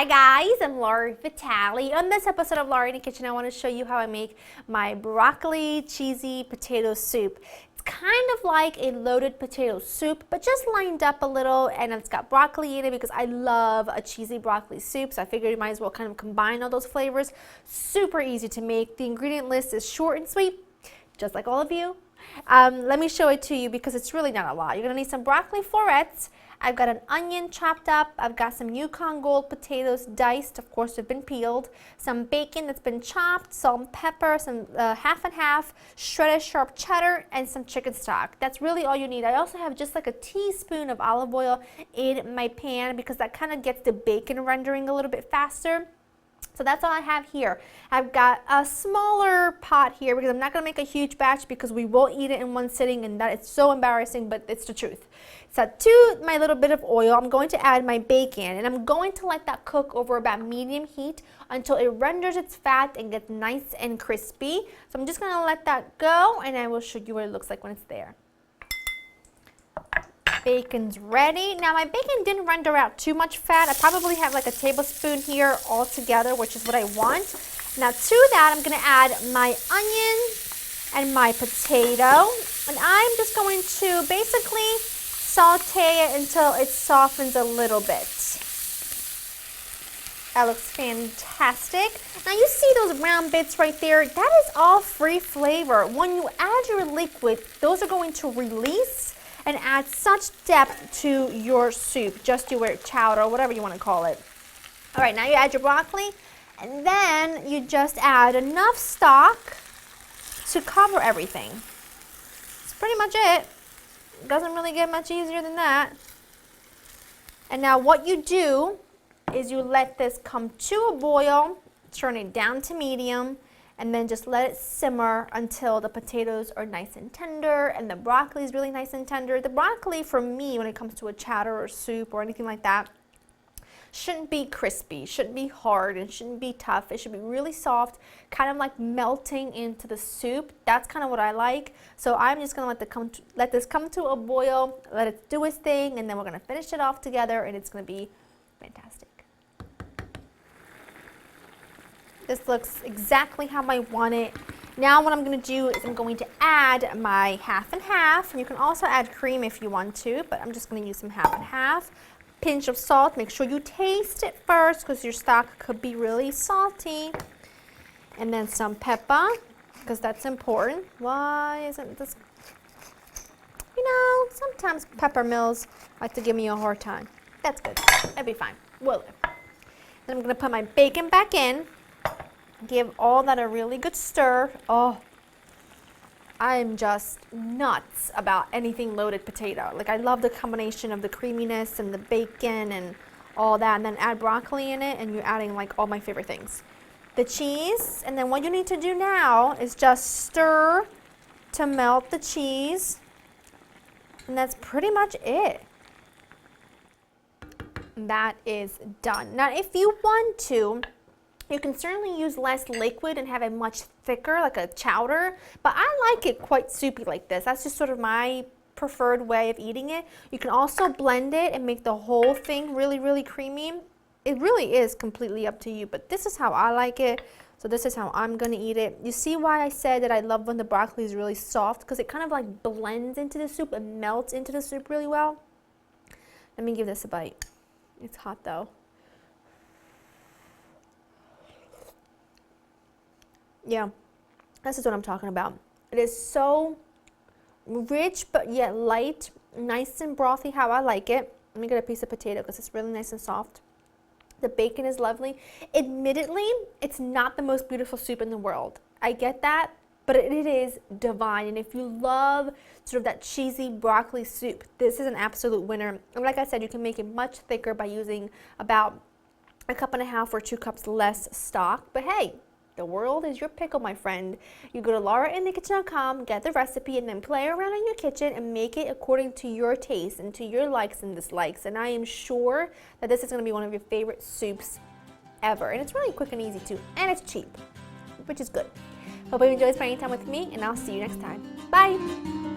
Hi guys, I'm Laura Vitale. On this episode of Laura in the Kitchen, I want to show you how I make my broccoli cheesy potato soup. It's kind of like a loaded potato soup, but just lined up a little, and it's got broccoli in it because I love a cheesy broccoli soup, so I figured you might as well kind of combine all those flavors. Super easy to make. The ingredient list is short and sweet, just like all of you. Let me show it to you because it's really not a lot. You're going to need some broccoli florets. I've got an onion chopped up, I've got some Yukon Gold potatoes diced, of course they've been peeled, some bacon that's been chopped, salt and pepper, some half and half, shredded sharp cheddar, and some chicken stock. That's really all you need. I also have just like a teaspoon of olive oil in my pan because that kind of gets the bacon rendering a little bit faster. So that's all I have here. I've got a smaller pot here because I'm not going to make a huge batch because we will eat it in one sitting, and that is so embarrassing, but it's the truth. So to my little bit of oil, I'm going to add my bacon, and I'm going to let that cook over about medium heat until it renders its fat and gets nice and crispy. So I'm just going to let that go, and I will show you what it looks like when it's there. Bacon's ready. Now my bacon didn't render out too much fat. I probably have like a tablespoon here all together, which is what I want. Now to that I'm going to add my onion and my potato, and I'm just going to basically saute it until it softens a little bit. That looks fantastic. Now you see those brown bits right there? That is all free flavor. When you add your liquid, those are going to release and add such depth to your soup, just your chowder, whatever you want to call it. All right, now you add your broccoli, and then you just add enough stock to cover everything. That's pretty much it. It doesn't really get much easier than that. And now what you do is you let this come to a boil, turn it down to medium, and then just let it simmer until the potatoes are nice and tender and the broccoli is really nice and tender. The broccoli, for me, when it comes to a chowder or soup or anything like that, shouldn't be crispy, shouldn't be hard, and shouldn't be tough. It should be really soft, kind of like melting into the soup. That's kind of what I like. So I'm just going to let this come to a boil, let it do its thing, and then we're going to finish it off together, and it's going to be fantastic. This looks exactly how I want it. Now what I'm going to do is I'm going to add my half and half. You can also add cream if you want to, but I'm just going to use some half and half. Pinch of salt. Make sure you taste it first because your stock could be really salty. And then some pepper because that's important. Why isn't this? You know, sometimes pepper mills like to give me a hard time. That's good. That'd be fine. We'll live. Then I'm going to put my bacon back in. Give all that a really good stir. Oh, I'm just nuts about anything loaded potato. Like I love the combination of the creaminess and the bacon and all that, and then add broccoli in it, and you're adding like all my favorite things. The cheese, and then what you need to do now is just stir to melt the cheese, and that's pretty much it. That is done. Now if you want to, you can certainly use less liquid and have it much thicker, like a chowder, but I like it quite soupy like this. That's just sort of my preferred way of eating it. You can also blend it and make the whole thing really, really creamy. It really is completely up to you, but this is how I like it, so this is how I'm going to eat it. You see why I said that I love when the broccoli is really soft, because it kind of like blends into the soup and melts into the soup really well. Let me give this a bite. It's hot though. Yeah, this is what I'm talking about. It is so rich but yet light, nice and brothy how I like it. Let me get a piece of potato because it's really nice and soft. The bacon is lovely. Admittedly, it's not the most beautiful soup in the world. I get that, but it is divine. And if you love sort of that cheesy broccoli soup, this is an absolute winner. And like I said, you can make it much thicker by using about 1.5 cups or 2 cups less stock. But hey, the world is your pickle, my friend. You go to laurainthekitchen.com, get the recipe, and then play around in your kitchen and make it according to your taste and to your likes and dislikes. And I am sure that this is going to be one of your favorite soups ever. And it's really quick and easy too. And it's cheap, which is good. Hope you enjoyed spending time with me, and I'll see you next time. Bye!